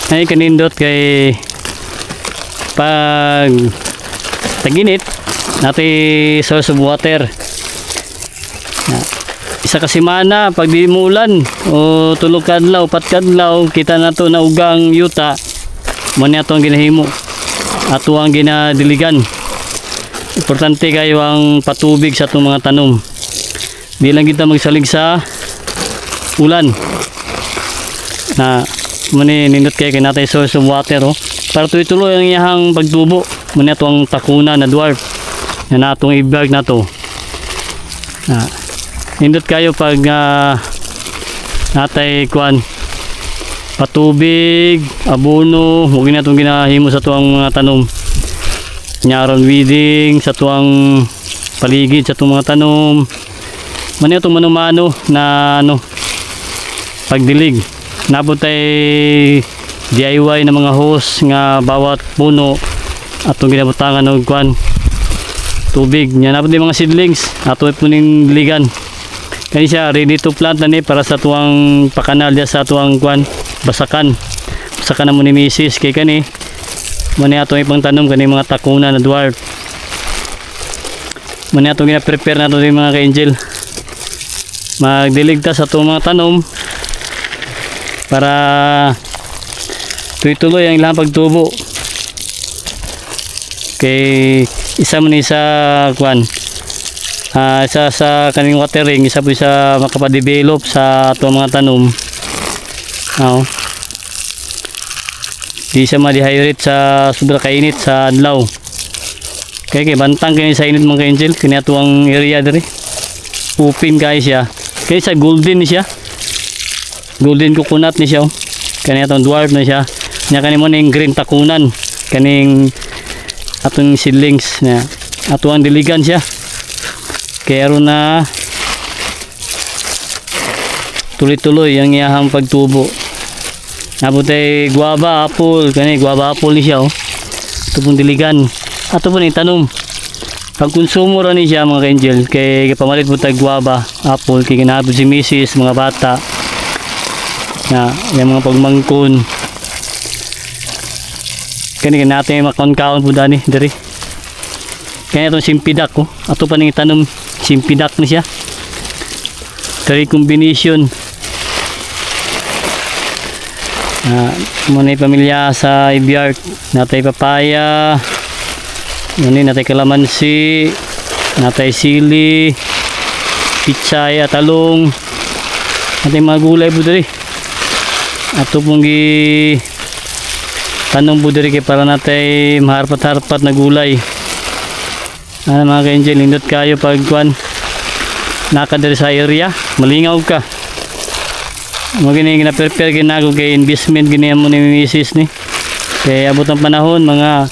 ay kanindot kay pag taginit natin source of water. Isa kasi mana pag di muulan o tulog kadlaw, pat kadlaw, kita na to na ugang yuta mo niya itong ginahimo ato ang ginadiligan. Importante kayo ang patubig sa itong mga tanom, di lang kita magsalig sa ulan na muni nindot kayo kinatay source of water para tuloy-tuloy ang iyahang pagtubo. Muna itong takuna na dwarf na natong ibag na to. Nindot kayo pag natay kuan patubig, abono, huwag na itong ginahimo sa tuwang mga tanom. Nyaron weeding sa tuwang paligid sa tuwang mga tanom. Muna itong manumano na pagdilig. Nabot ay DIY na mga hose nga bawat puno atong ginabutangan og kuan tubig nya. Nabot din mga seedlings ato puning diligan kani siya ready to plant na ni para sa tuwang pakanal dia sa tuwang kuan basakan na mo ni misis kay kani muna atong ipang tanom kani mga takuna na dwarf. Muna atong gina-prepare nato din mga ka-angel, magdilig ta sa atong mga tanom para tuloy-tuloy ang ilang pagtubo. Kay isa man isa kuan isa sa kaning watering, isa po isa makapadevelop sa ato mga tanom. Di siya ma-dehydrate sa sobra kainit sa adlaw. Kay bantang kay sa init mga ka-angel kini ato ang area diri. Open kay siya. Kay sa golden ni siya. Golden coconut ni siya. Kani atong dwarf na siya. Nya kani mo ning green takunan. Kaning atong seedlings na ato ang diligan siya. Kaya ron na tuloy-tuloy ang iyahang pagtubo. Nabot ay guava apple, kani guava apple ni siya ito pong diligan. Ato po ni tanom. Pag konsumo ra ni siya mga ka-angel kay pamalit po tag guava apple kay ginabot si misis mga bata. Na yung mga pagmangkon kani natin makon-kaon po dani diri. Kaya itong simpidak ato pa ning tanom simpidak na siya. Dari combination muna pamilya sa ibiyart natay papaya, muna natay kalamansi, natay sili, pichay at talong, natay mga gulay po diri. Ato pong tanong po diri kay para natay maharpat-harpat na gulay. Mga ka-angel, indot kayo pag kuan naka diri sa area, malingaw ka. Mo gini gina-prepare ginago kay investment gini mo ni misis ni. Kay abot ang panahon mga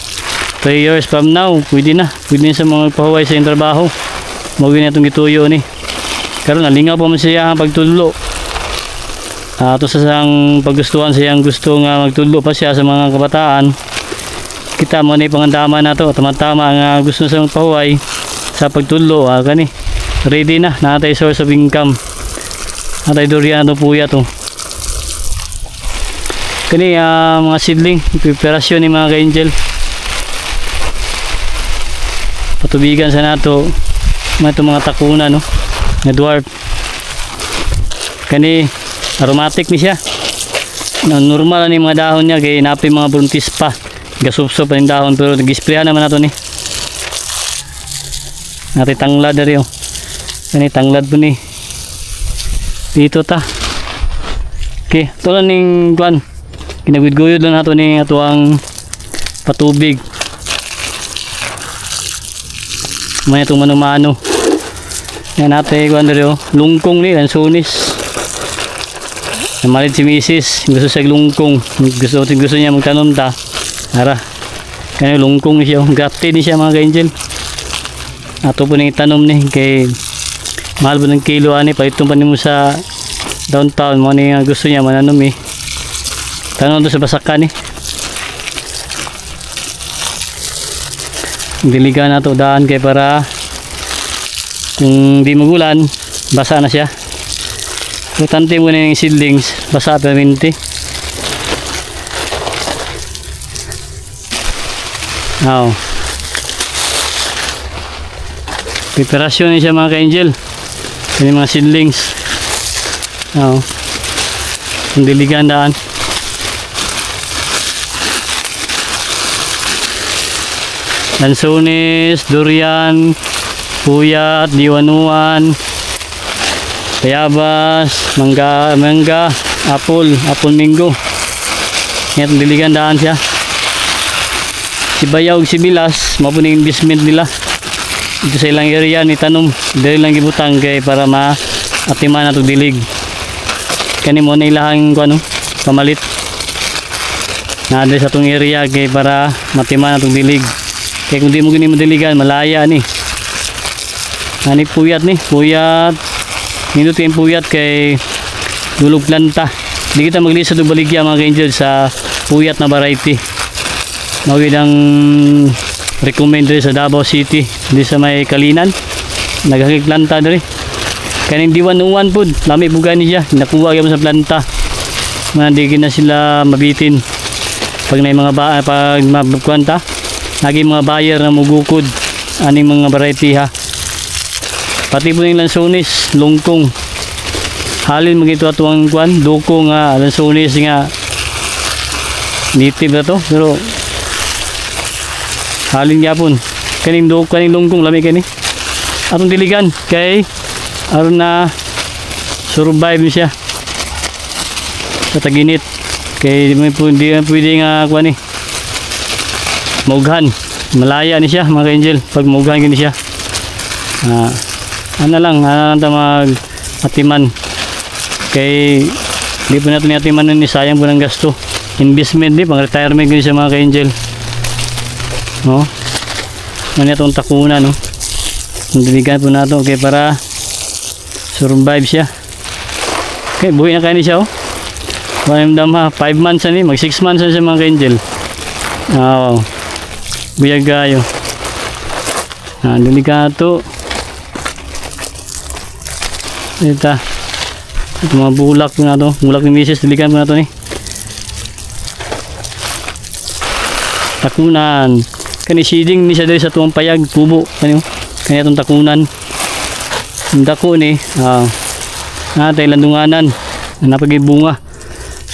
3 years from now, pwede na sa mga pahuway sa trabaho. Mo gini atong gituyo ni. Karon nalingaw pa man siya ang pagtudlo. Ato sa sang paggustuhan siyang gusto nga magtudlo pa siya sa mga kabataan. Kita mo ni pangandama na to, tama-tama nga gusto sa pahuway sa pagtudlo kani. Ready na natay source of income. Natay durian to puya to. Kani mga seedling, preparasyon ni mga ka-angel. Patubigan sa nato mga takuna na dwarf. Kani aromatic ni siya. Normal ni mga dahon niya kay napi mga buntis pa. Gasupsop pa yung dahon pero nag-isprayan naman nato ni. Natay tanglad diri Kani tanglad po ni. Dito ta. Okay, ito lang ning kuan. Ginaguyod lang nato ni ato ang patubig. May itong manumano. Yan natin kuan diri lungkong ni lansunis. Namalit si misis, gusto sa lungkong. Gusto niya magtanom ta. Ara. Kani lungkong ni siya, grafted ni siya mga ka-angel. Ato po ning tanom ni kay mahal po ng kilo ani pa itong panimo sa downtown mo ni gusto niya mananom tanong doon sa basakan diligan na to daan kay para kung di magulan basa na siya. Importante mo na yung seedlings basa permanente Oh. Preparasyon niya siya mga ka-angel. Yan mga seedlings. Oh. Ang diligan daan. Lansones, durian, puyat, diwanuan, bayabas, mangga, apple mango. Yan ang diligan daan siya. Si Bayaw, si Bilas, mapuning investment nila. Ito sa ilang area ni tanom, dahil lang gibutang kay para maatiman na ito dilig. Kani mo na ilahang pamalit. Na sa itong area kay para matiman na ito dilig. Kaya kung di mo gini madiligan, malaya ni. Ani puyat ni, puyat. Minuto yung puyat kay dulog planta. Di kita maglisa do baligya mga ka-angel sa puyat na variety. Mawid ang recommend sa Davao City, di sa may Kalinan. Naghakiklanta diri. Kaning diwanuan pud, lami buga niya, nakuha gyud sa planta. Mga di na sila mabitin. Pag na mga pag mabkwanta, naging mga buyer na mugukod aning mga variety ha. Pati po yung lansones, lungkong. Halin magito ato ang kwan, duko nga lansones nga native na to, pero halin yapon kaning lungkong lami kani atong diligan kay aron na survive siya sa taginit kay di pwede nga kuan ni maughan, malaya ni siya mga ka-angel pag maughan gini siya. Ano lang ta mag atiman kay di po natin atiman ni sayang po ng gasto, investment di pang retirement gini siya mga ka-angel. No, ano itong takuna, no? Diligan po nato okay, para survive siya. Okay, buhay na kayo siya, oh. Dam ha, 5 months na ni, mag 6 months na siya mga ka-angel. Oh, buyag kayo. Delikado. Ito mga bulak po nato, bulak ni misis, diligan po nato ni. Takunan. Kani seeding ni siya diri sa tuwang payag, kubo. Kani itong takunan. Ang dako ni, natay landunganan. Napagay bunga.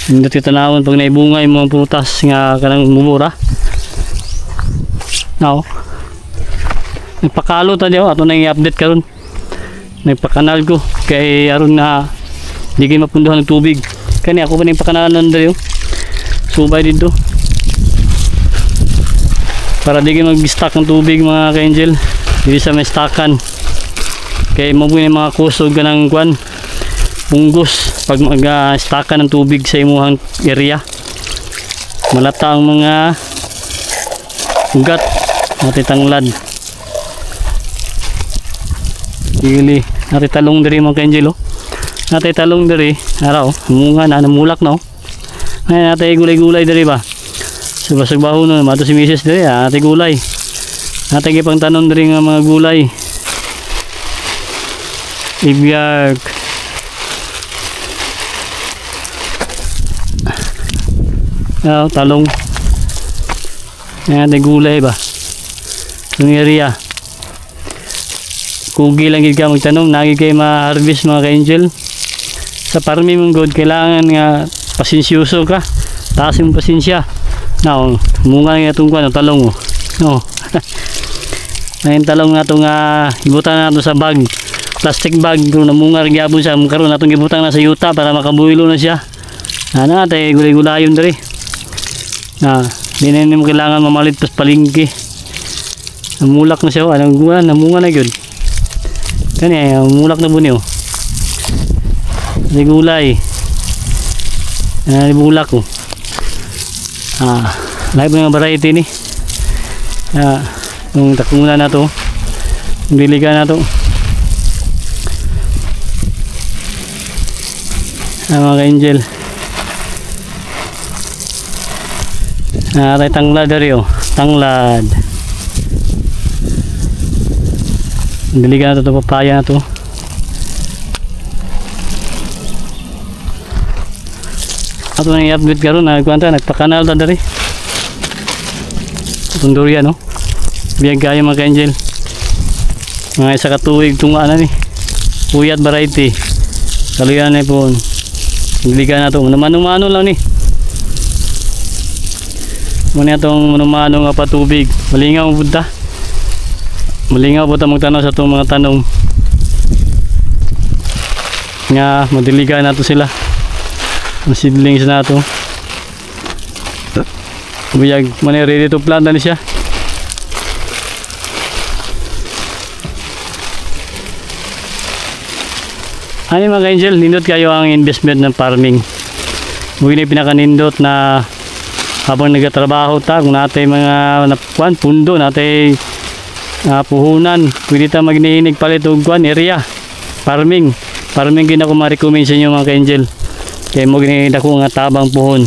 Hindi titanawon pag naibunga yung mga prutas nga kanang mumura. Now, nagpakalo tayo. Ato na i-update karon. Nagpakanal ko. Kay aron na di kayo mapunduhan ng tubig. Kani ako pa na yung pakanalan tayo. Subay dito. Para di kayo mag-stack ng tubig mga ka-angel, hindi sa may stackan kaya mabuhay ng mga kusog ka ng kwan punggos pag mag-stackan ng tubig sa imuhang area. Malata ang mga ugat natin tanglad pili natin talong diri mga ka-angel, oh. Natin talong diri araw munga na namulak na, oh. Ngayon natin gulay-gulay diri ba subasag baho nun, mato si misis diri, ate gulay. Ate kipang tanom diri nga mga gulay. Ibiyag. Talong. Ate gulay ba? Yung area. Kugi lang gid ka magtanom, nagi kay ma-harvest mga ka-angel. Sa farming mong god, kailangan nga pasensyoso ka. Taas yung pasensya. Now, munga nga itong talong, oh. No. Ngayon talong nga itong ibutan na ito sa bag, plastic bag. Kung namunga rin gyapon siya, karon na itong ibutan na sa yuta para makabuhilo na siya. Tayo gulay-gulayon dari. Di na mo kailangan mamalit pas palingki. Namulak na siya, namunga na yun. Kani, namulak na bunyo. Di gulay. Bulak, oh. Lahat ng variety ni yung takuna na to, yung diligan na to, mga ka-angel. Tayo tanglad dari, oh. Tanglad diligan na to, papaya na to. Ato nang i-update karon nagkuanta nagpakanal ta dari. Itong durian, no? Biyag kayo mga ka-angel. Mga isa katuwig itong ano ni. Puyat variety. Kaluyan na po. Nagligan na ito. Manumano lang ni. Muna itong manumano nga patubig. Malingaw po ta. Malingaw po ta magtanaw sa itong mga tanong. Nga madiligan na ito sila. Ang seedlings na ito. Biyag, muna ready to plant na siya. Ano mga ka-angel, nindot kayo ang investment ng farming. Muli na pinakanindot na habang nagtatrabaho ta, kung natin mga napuan, pundo, natin puhunan, pwede ta magnihinig palit og kuan area. Farming. Farming gina ko ma-recommend sa inyo mga ka-angel. Kaya mo ginida ko nga tabang puhon.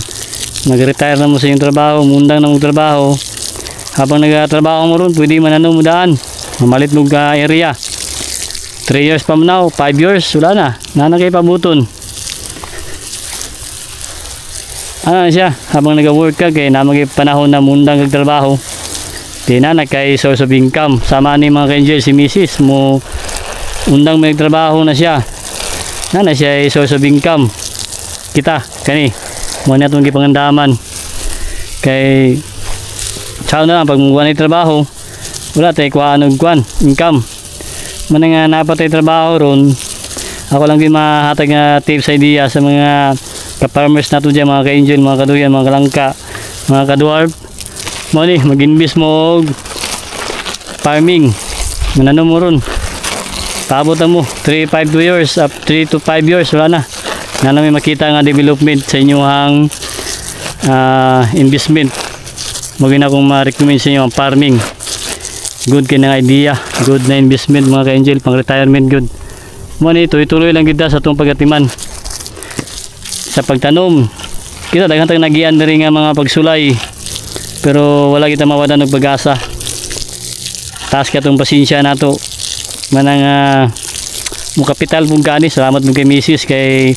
Nag-retire na mo sa inyong trabaho, mundang na mong trabaho. Habang nagtatrabaho mo ron, pwede mananaw mo daan. Mamalit mo ka area. 3 years from now, 5 years, wala na. Nanakay pabuton. Ano siya, habang nag-work ka, kaya namagay panahon na mundang nagtrabaho. Di na, kay source of income. Sama ni mga ka-angel, si Mrs. mo, undang may trabaho na siya. Na siya ay source of income. Kita, kani, muna itong gipangandaman. Kay, tsao na lang, pag mong trabaho, wala tayo kuhaan income. Muna nga napatay trabaho ron, ako lang din mahatag nga tips idea sa mga ka-farmers nato dyan, mga ka-angel, mga kaduyan, mga kalangka, mga ka-dwarf. Muna mag-invest mo farming, manano mo ron, paabotan mo 3 to 5 years, wala na may makita nga development sa inyong investment. Magin akong ma-recommend sa inyo ang farming. Good kayo ng idea, good na investment mga ka-angel, pang retirement good. Muna ito, ituloy lang kita sa itong pagatiman. Sa pagtanom, kita daghang tang nagian na rin nga mga pagsulay, pero wala kita mawala ng pag-asa. Taas ka itong pasensya na ito. Manang kapital pong gani, salamat mo kay Mrs. kay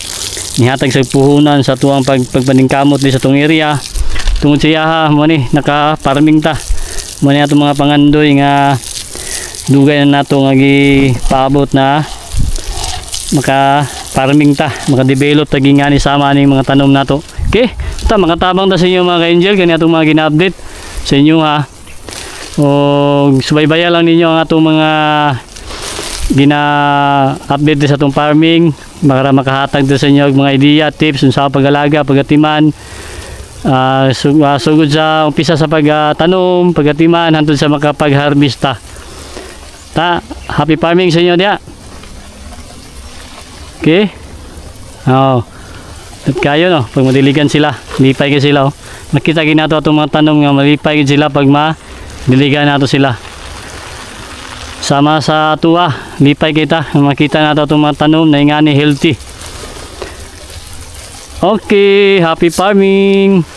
nihatag sa puhunan sa tuwang pagpaningkamot sa itong area. Tungod siya ha, muna naka-farming ta. Muna itong mga pangandoy nga dugay na nato nga gipaabot na maka-farming ta, maka-develop tagi nga ni sama ning mga tanom nato. Okay, ito makatabang ta sa inyo mga ka-angel, kani atong mga gina-update sa inyo ha. O subaybaya lang ninyo ang atong mga gina-update sa atong farming, para makahatag sa inyo mga idea, tips sa pag-alaga, pagatiman. Sugod sa umpisa sa pagtanom, pagatiman, hantod sa makapag-harvesta. Happy farming sa inyo dia. Okay? At kayo no, pag madiligan sila, lipay ka sila. Nakita ginato atong mga tanom nga malipay sila pag madiligan nato sila. Sama sa tuwa, lipay kita, makita nato atong mga tanom na ingani healthy. Okay, happy farming!